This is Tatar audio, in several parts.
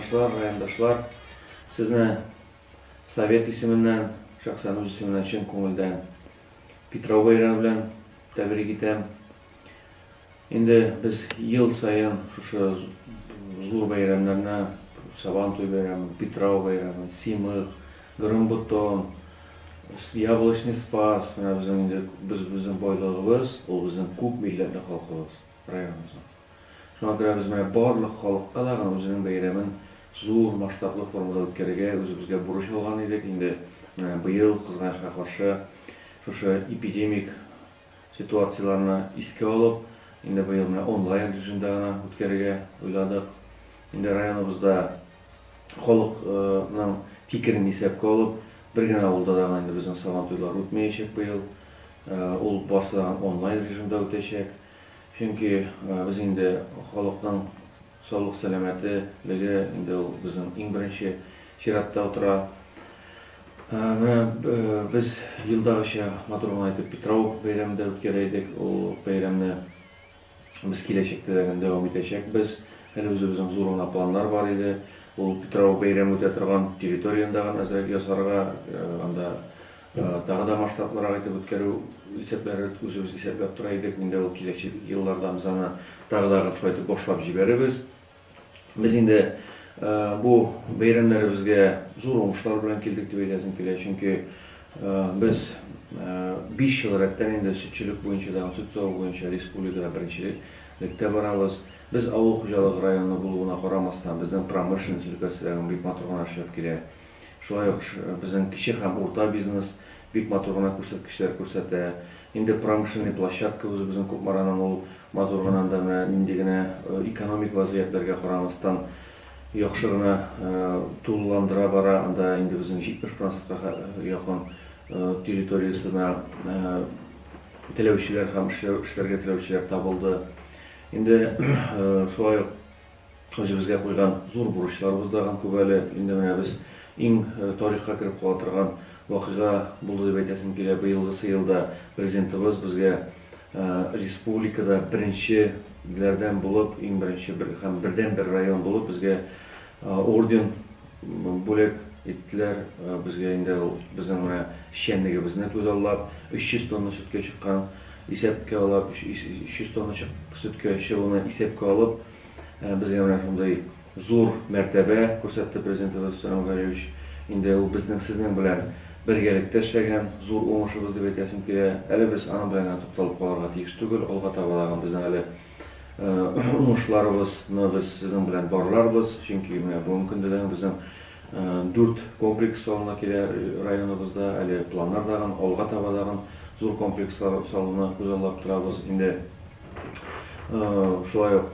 ауылдашлар, райондашлар, сізні совет исеменнән, шақсан өз исеменнән шын көңілдән Питрау байрамы белән тәбрик итәм. Инде біз ел сайын шушы зур байрамнарына, Сабантуй байрамы, Питрау байрамы, Симых, Грым-Бутон, Яблочный Спас, біздің бойлығыбыз, ол біздің күп милләтлі халқыбыз, районымыздың. Шуңа күрә біз барлық халыққа дагы өзінің байрамын зур масштаблы формада үткәрергә үзебезгә бурыч алган идек. Инде быел кызганычка каршы шушы эпидемик ситуацияларны искә алып, инде быел онлайн режимда гына үткәрергә уйладык. Инде районыбызда халыкның фикерен исәпкә алып, бер генә авылда да инде безнең Сабантуйлар үтмәячәк быел. Ул барысы онлайн режимда үтәчәк. Чөнки без инде халыкның саулык сәламәтлеге инде ул безнең иң беренче чиратта утыра. Без елдагыча матур гына итеп Питрау бәйрәмендә үткәрәйдек. Ул бәйрәмне без киләчәктә дә дәвам итәчәк. Без әле үзебезнең зур гына планнар бар иде. Ул Питрау бәйрәме үтә торган территорияда гына әзрәк ясарга, анда тагы да масштаблырак итеп үткәрү исәпләре үзебез исәпләп тора идек. Инде ул киләчәк елларда без аны тагы да шулай итеп башлап җибәрәбез. Без инде бу бәйрәмнәребезгә зур уңышлар белән килдек дип әйтәсем килә. Чөнки без 5 ел рәттән инде сөтчелек буенча да, сөт саву буенча республикада беренчелектә барабыз. Без авыл хуҗалыгы районы булуына карамастан, безнең промышленность өлкәсендәге бик матур гына эшләп килә. Шулай ук безнең кичә һәм урта бизнес бик матур гына күрсәткечләр күрсәтә. Инде промышленный площадка үзебезнең Кукмараның ул матур гына да нинди генә экономик вазгыятьләргә карамастан яхшы гына тулыландыра бара. Анда инде безнең 70%-ка якын территориясына теләүчеләр һәм эшләргә теләүчеләр табылды. Инде шулай ук үзебезгә куйган зур бурычларыбыз да күп әле. Инде менә без иң тарихка кереп кала торган вакыйга булды дип әйтәсем килә. Быелгы елда президентыбыз безгә республикада беренчеләрдән булып, иң беренче һәм бердән-бер район булып безгә орден бүләк иттеләр. Безгә инде безнең эшчәнлегебезне күзаллап 300 тонна сөткә чыккан исәпкә алып, 300 тонна сөткә чыгуны исәпкә алып, безгә менә шундый зур мәртәбә күрсәтте президентыбыз Рөстәм Галиевич. Инде ул безнең сезнең белән бергәлектә эшләгән зур уңышыбыз дип әйтәсем килә. Әле без аның белән тукталып калырга тиеш түгел. Алга табалаган безнең әле уңышларыбызны без сезнең белән барларбыз. Чөнки менә бүгенге көндә дә безнең 4 комплекс салына килә районыбызда. Әле планнардагы алга табалаган зур комплекслар салуны күзаллап торабыз. Инде шулай ук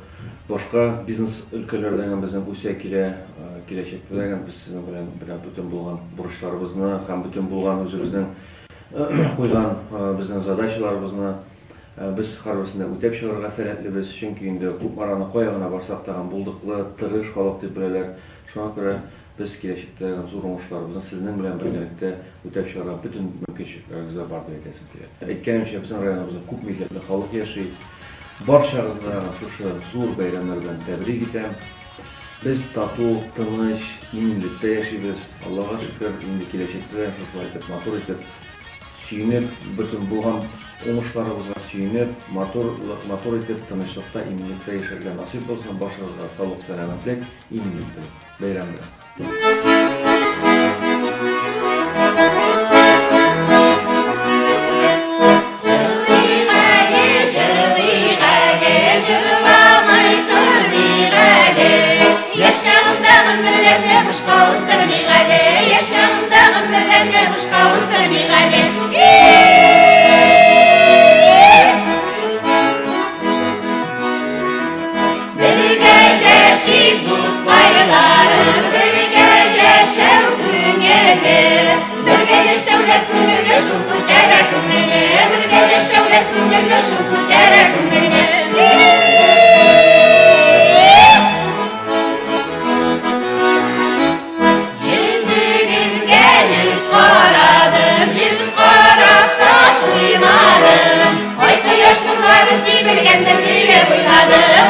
башка бизнес өлкәләрдән безнең үсә килә, киләчәктә дә без сезнең белән бүтән булган бурычларыбызны һәм бүтән булган үзебезнең куйган безнең задачаларыбызны без һәрберсендә үтәп чыгарга сәләтлебез. Чөнки инде Кукмараны кая гына барсак та булдыклы, тырыш халык дип беләләр. Шуңа күрә biz киләчәктә зур уңышларыбызны сезнең белән бергәлектә үтәп чыгарга бүтән мөмкинлекләребез бар дип әйтәсем килә. Әйткәнемчә, безнең районыбызда күп милләтле халык яши. Барчагызны шушы зур бәйрәмнәр белән тәбрик итәм. Без тату, тыныч, иминлектә яшибез. Аллага шөкер, инде киләчәктә дә шулай итеп матур итеп сөенеп, бүтән булган уңышларыбызга сөенеп, матур итеп тынычлыкта, иминлектә яшәргә насыйп булсын. Башыгызга саулык, сәламәтлек, иминлек бәйрәм белән.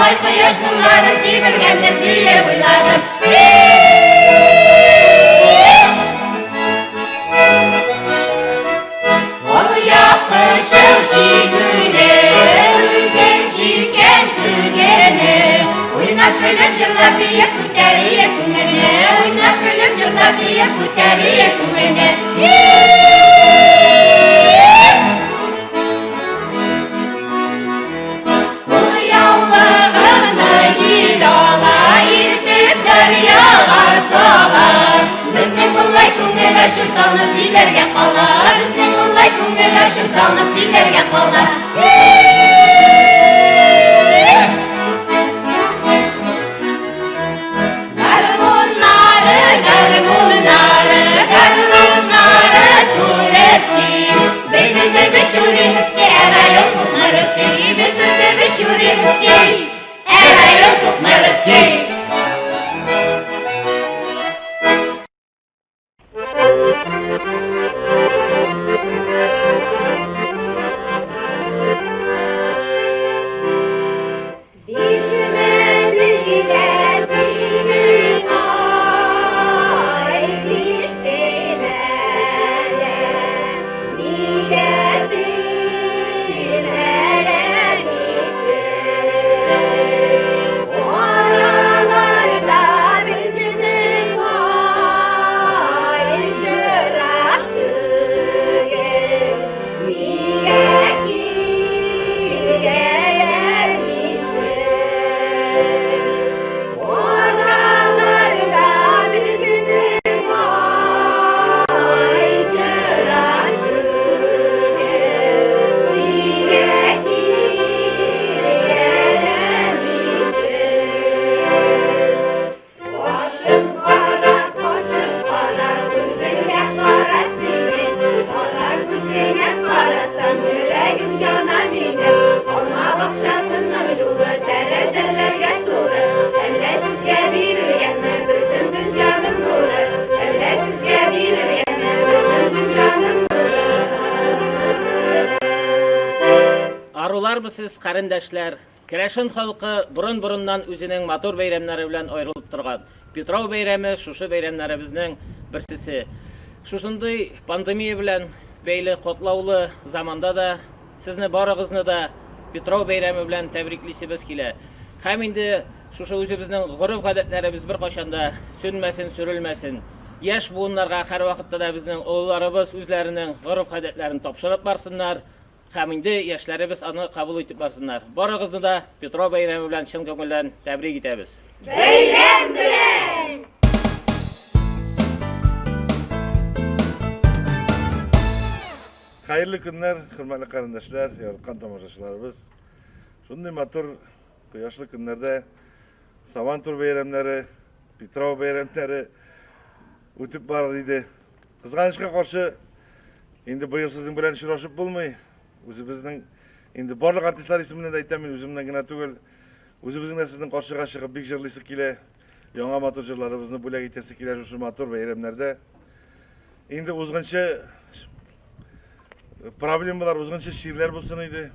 Ай, кояш нурлары сибелгәндер диye уйладым. biye kuteriye kumene Oynak gülüp şırda biye kuteriye kumene Ulu yavlığını jilola İrtip deryağa sola Bizning qulay ko'ngillar shu sog'inib sizlarga qolar Bizning qulay ko'ngillar shu sog'inib sizlarga qolar Garmonlari to'leski Biz sizni bishurimizki Erayol ko'kmarizki Biz sizni bishurimizki Erayol ko'kmarizki Arılarmısınız qarindaşlar? Kireşin halkı burun-burundan özünün motor beyramları bilen ayrılıp turgan. Petrov beyrami şuşu beyramlarımızın birsisi. Şuşunday pandemiya bilen beyli qotlawlı zamanda da sizni barıgızны da Petrov beyrami bilen tebriklisimiz kile. Hem indi şuşu özümüzün guruf adetlerimiz bir qaşanda sönmesin, sürülmesin. Yaş buğunlarga her vakitte da bizning oğullarımız özlerinin guruf adetlerini topşırıp barsınlar. Haminde yaşlarımız onu kabul etip barsınlar. Barıgızны da Petrov beyrami bilen şın köngülden tebrik etemiz. Beyram bilen! Hayırlı günler, hürmetli kardeşler, yaratkan tamaşaçılarımız. Şunday motor, kıyaşlı günlerde Savantur beyramları, Petrov beyramları ötüp barar idi. Kızgançka karşı, indi bu yıl sizin bilen şuraşıp bulmay. Özümüzün, indi barlık artistler isminden de aytamen, özümden gına tügül. Özümüzün de sizin karşıga çıkıp big jırlısı kile, yanga motorcularımızın bulak itesi kile şu motor beyramlarda. Indi uzgunça problemler, uzgunça şiirler bulsun idi.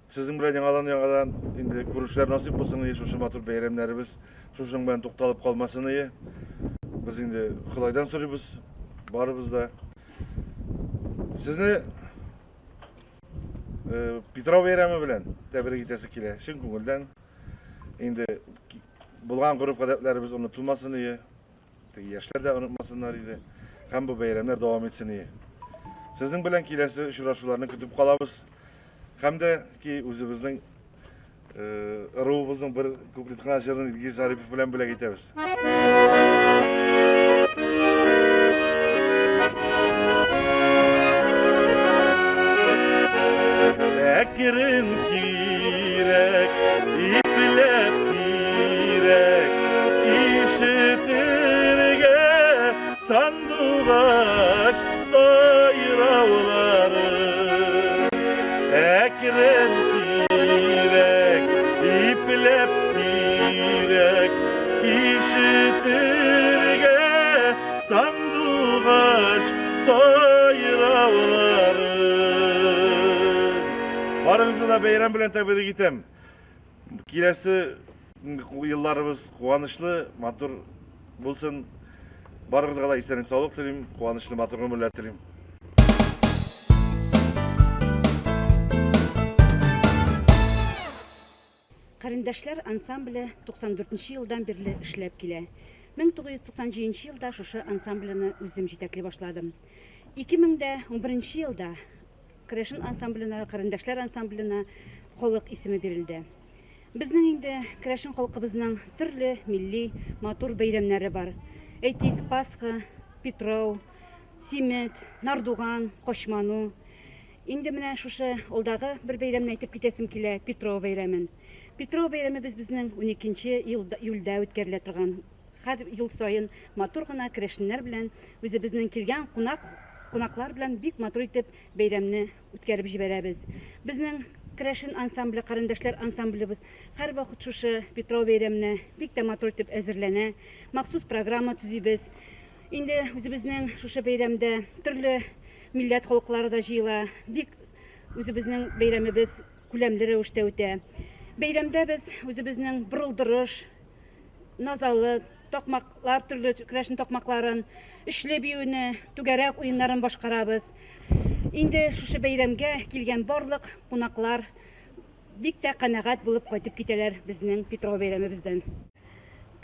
Sizin bilen yangadan indi kuruşlar nasip bulsun idi şu motor beyramlarımız. Şuşun bilen to'xtalib kalmasın idi. Biz indi Xudoydan so'raymiz, baribız da. Sizni Petrov beyrami bilen tebrik etesi kile. Şin ko'ngildan indi bulgan guruf adetlerimiz unutulmasın idi. Yaşlar da unutmasınlar idi. Hem bu beyramlar devam etsin idi. Sizin bilen kilesi uçrashuvlarni kutib qolamiz. Hem de ki o'zimizning ruhumuzning bir ko'pritgan shirin Ilgiz Aripov bilan bo'lak etamiz. Ekirin kirek, iplep kirek, işitirge sanduğaş sayravları. Ekirin kirek, iplep kirek, işitirge sanduğaş sayravları. Barınızı da beyram bilen tebrik etem. Kilesi yıllarımız kuvvanışlı, motor bulsun. Barınızga da isterim sağlık dilerim, kuvvanışlı motor ömürler dilerim. Кырындашлар ансамблі 94 елдан берлі эшләп килә. 1997 елда шушы ансамбліні үзем җитәкли башладым. 2011 елда Крешен ансамбліне, Кырындашлар ансамбліне халык исеме бирелде. Безнең инде Крешен халкыбызның төрле милли матур бәйрәмнәре бар. Әйтик, Пасха, Петров, Симет, Нардуган, Кошману. Инде менә шушы алдагы бер бәйрәмне әйтеп китәсем килә, Петров бәйрәмен. Петров бәйрәме безнең 12 июльдә үткәрелә торган. Һәр ел сайын матур гына Крешеннәр белән, үзебезнең килгән кунаклар белән бик матур итеп бәйрәмне үткәреп җибәрәбез. Безнең Крешен ансамбле, Кырындашлар ансамблебыз һәр вакыт шушы Петров бәйрәменә бик тә матур итеп әзерләнә. Махсус программа төзибез. Инде үзебезнең шушы бәйрәмдә төрле милләт халыклары да җыела. Бик үзебезнең бәйрәмебез күләмле рәвештә үтә. Бәйрәмдә без үзебезнең борылдырыш, назалы, токмаклар, төрле Крешен токмакларын, эшле биюне, түгәрәк уеннарын башкарабыз. Инде шушы бәйрәмгә килгән барлык кунаклар бик тә канәгать булып кайтып китәләр безнең Петров бәйрәмебездән.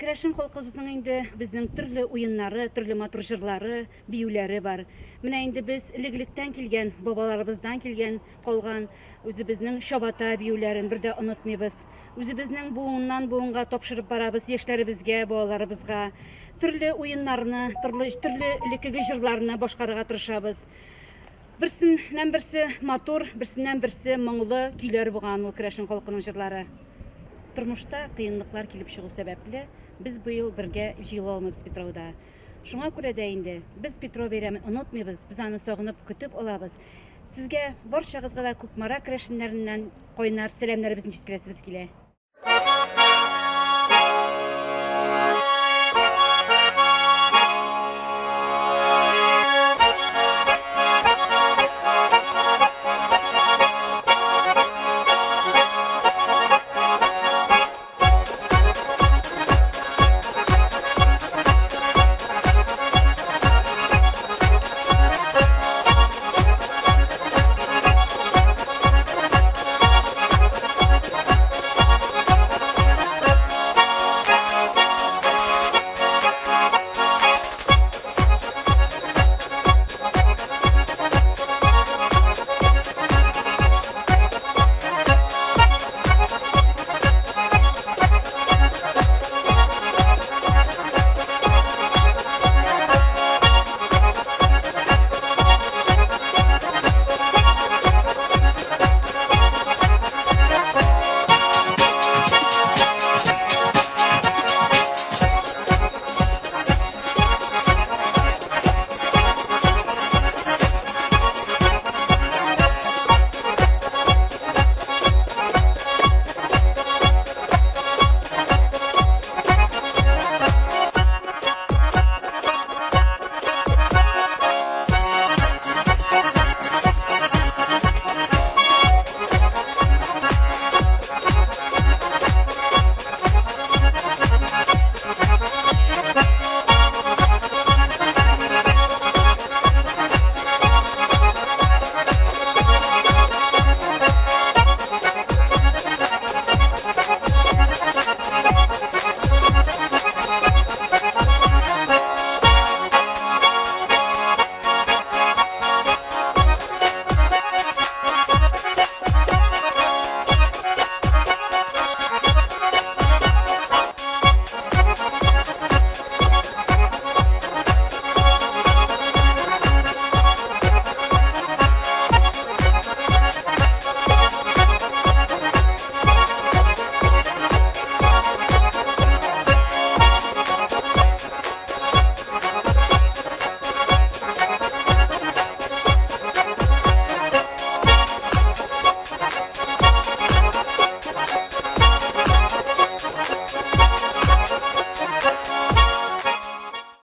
Крешен халкыбызның инде безнең төрле уеннары, төрле матур җырлары, биюләре бар. Менә инде без элек-электән килгән, бабаларыбыздан килгән калган үзебезнең чабата биюләрен бер дә онытмыйбыз. Үзебезнең буыннан буынга тапшырып барабыз яшьләребезгә, балаларыбызга. Төрле уеннарны, төрле элеккеге җырларны башкарырга тырышабыз. Берсеннән берсе матур, берсеннән берсе моңлы көйләр булган ул Крешен халкының җырлары. Тормышта кыенлыклар килеп чыгу сәбәпле без быел бергә җыела алмыйбыз Петровда. Шуңа күрә дә инде без Петров бәйрәмен онытмыйбыз, без аны сагынып көтеп алабыз. Сезгә барчагызга да Күкмара Крешеннәреннән кайнар сәламнәребезне җиткерәсебез килә.